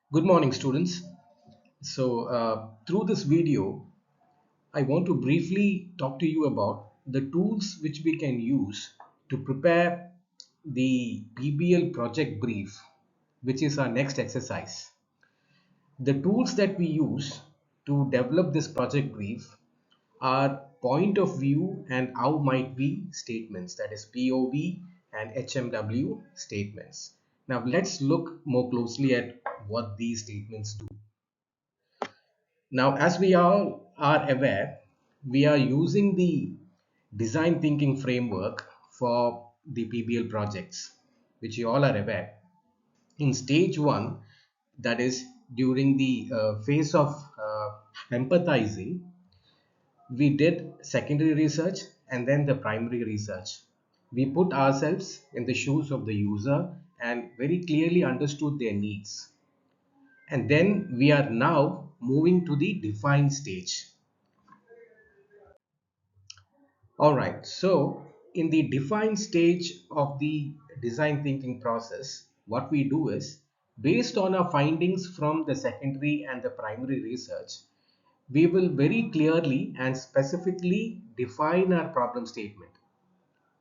Good morning, students. Through this video, I want to briefly talk to you about the tools which we can use to prepare the PBL project brief, which is our next exercise. The tools that we use to develop this project brief are point of view and how might we statements, that is POV and HMW statements. Now, let's look more closely at what these statements do. Now, as we all are aware, we are using the design thinking framework for the PBL projects, which you all are aware. In stage one, that is during the phase of empathizing, we did secondary research and then the primary research. We put ourselves in the shoes of the user and very clearly understood their needs. And then we are now moving to the define stage. All right, so in the define stage of the design thinking process, what we do is based on our findings from the secondary and the primary research, we will very clearly and specifically define our problem statement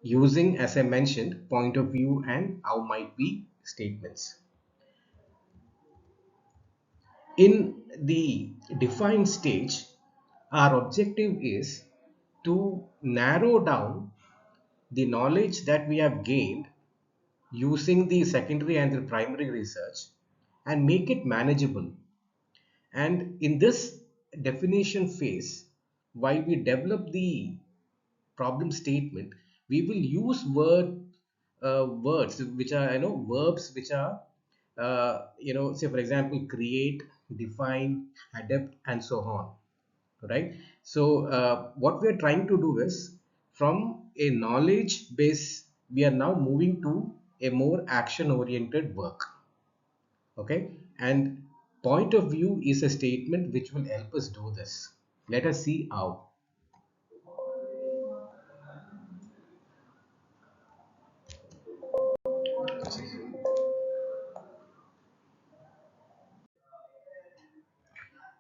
using, as I mentioned, point of view and how might be statements. In the define stage, our objective is to narrow down the knowledge that we have gained using the secondary and the primary research and make it manageable. And in this definition phase, while we develop the problem statement, we will use words which are verbs which are say for example create, define, adapt, and so on, right? So what we are trying to do is from a knowledge base we are now moving to a more action oriented work. Okay, and point of view is a statement which will help us do this. Let us see how.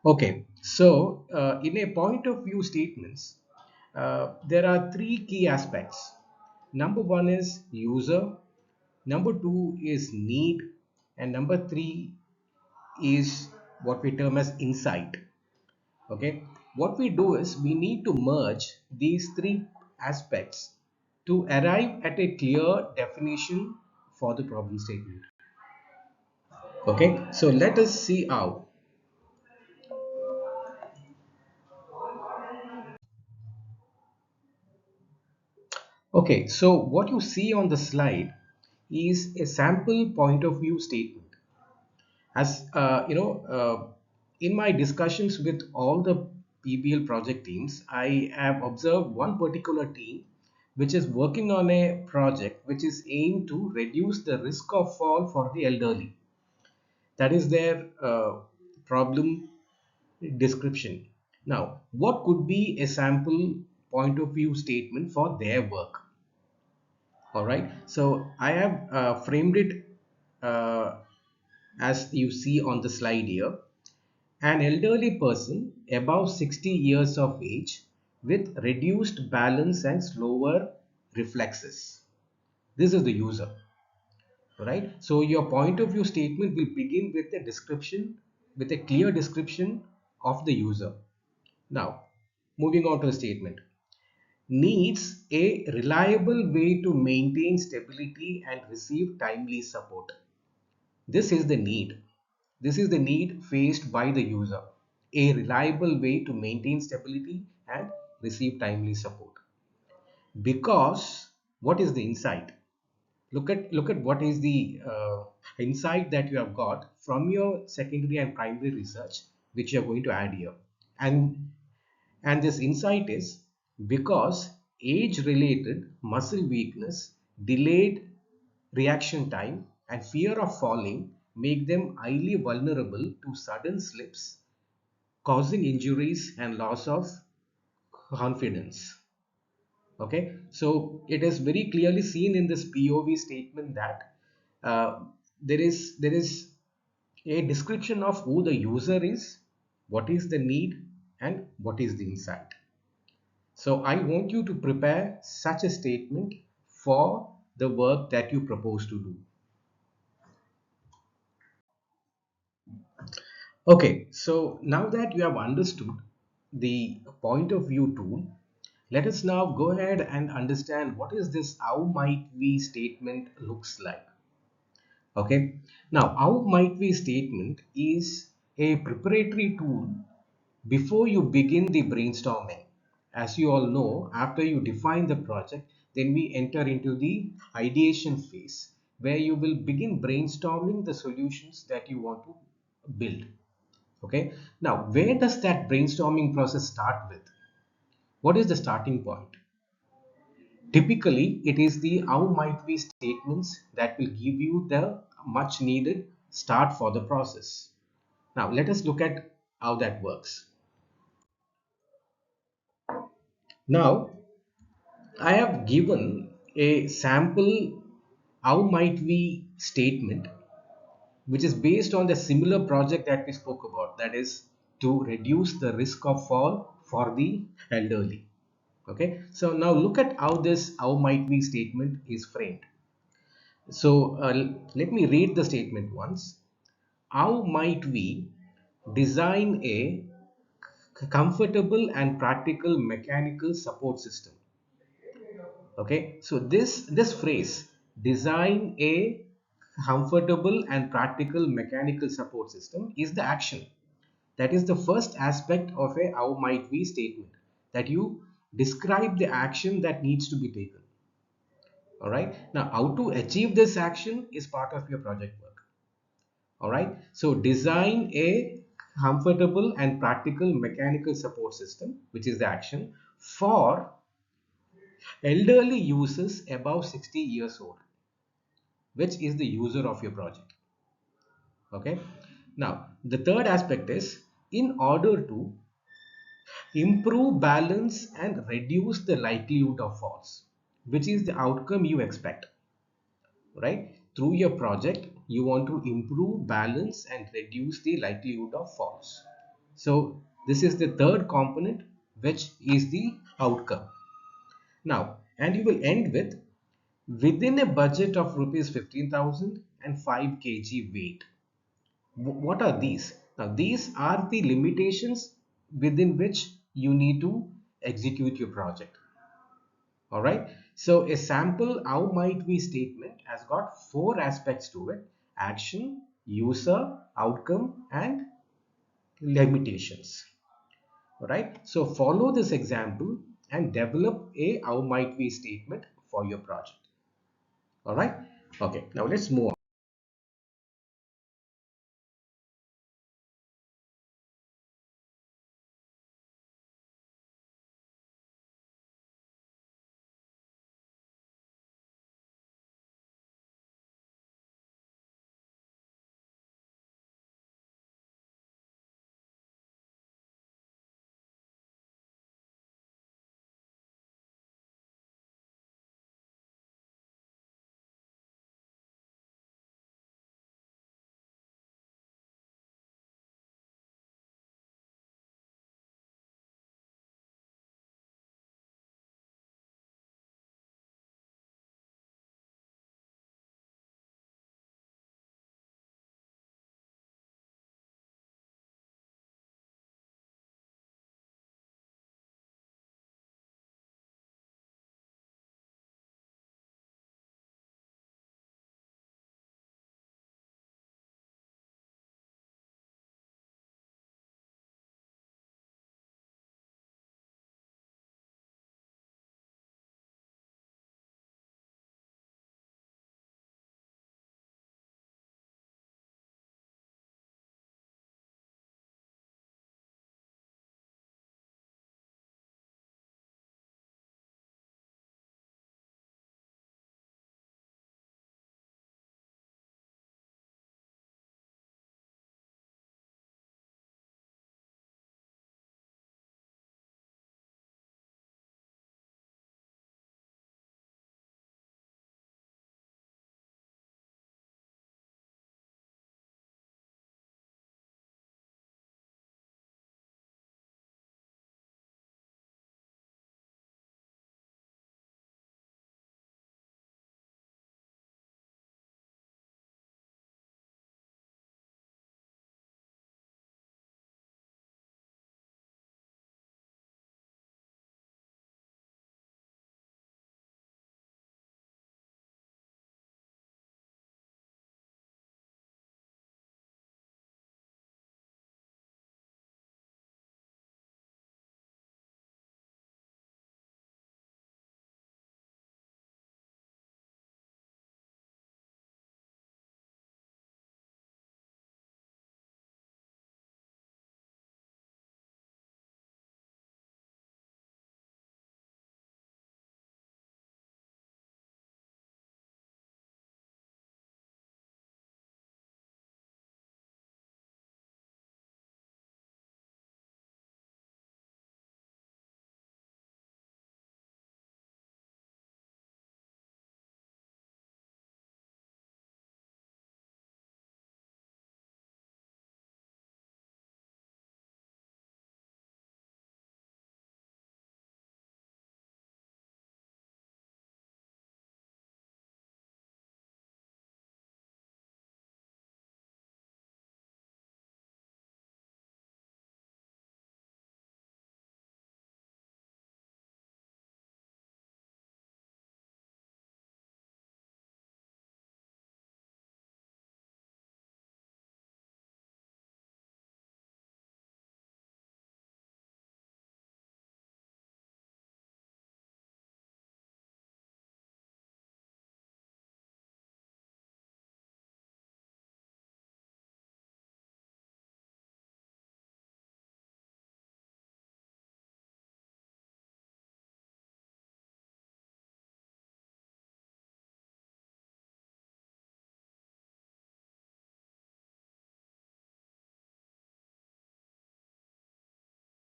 Okay, so in a point of view statements, there are three key aspects. Number one is user, number two is need, and number three is what we term as insight. Okay, what we do is we need to merge these three aspects to arrive at a clear definition for the problem statement. Okay, so let us see how. Okay, so what you see on the slide is a sample point of view statement. As in my discussions with all the PBL project teams, I have observed one particular team which is working on a project which is aimed to reduce the risk of fall for the elderly. That is their problem description. Now, what could be a sample point of view statement for their work? All right, so I have framed it uh, as you see on the slide here. An elderly person above 60 years of age with reduced balance and slower reflexes. This is the user, right? So your point of view statement will begin with a description, with a clear description of the user. Now, moving on to the statement. Needs a reliable way to maintain stability and receive timely support. This is the need. This is the need faced by the user. A reliable way to maintain stability and receive timely support. Because what is the insight? Look at what is the insight that you have got from your secondary and primary research, which you are going to add here. And this insight is because age related muscle weakness, delayed reaction time, and fear of falling make them highly vulnerable to sudden slips, causing injuries and loss of confidence. Okay, so it is very clearly seen in this POV statement that uh, there is a description of who the user is, what is the need, and what is the insight. So I want you to prepare such a statement for the work that you propose to do. Okay, so now that you have understood the point of view tool, let us now go ahead and understand what is this how might we statement looks like. Okay, now how might we statement is a preparatory tool before you begin the brainstorming. As you all know, after you define the project, then we enter into the ideation phase where you will begin brainstorming the solutions that you want to build. Okay, now where does that brainstorming process start with? What is the starting point? Typically, it is the how might we statements that will give you the much needed start for the process. Now, let us look at how that works. Now, I have given a sample how might we statement which is based on the similar project that we spoke about, that is to reduce the risk of fall for the elderly. Okay, so now look at how this how might we statement is framed. So let me read the statement once. How might we design a comfortable and practical mechanical support system? Okay, so this phrase, design a comfortable and practical mechanical support system, is the action. That is the first aspect of a how might we statement, that you describe the action that needs to be taken. All right, now how to achieve this action is part of your project work. All right, so design a comfortable and practical mechanical support system, which is the action, for elderly users above 60 years old, which is the user of your project. Okay, now the third aspect is, in order to improve balance and reduce the likelihood of falls, which is the outcome you expect. Right, through your project you want to improve balance and reduce the likelihood of falls. So this is the third component, which is the outcome. Now, and you will end with, within a budget of rupees 15,000 and 5 kg weight. What are these? Now these are the limitations within which you need to execute your project. All right, so a sample how might we statement has got four aspects to it: action, user, outcome, and limitations. All right, so follow this example and develop a how might we statement for your project. All right, okay, now let's move on.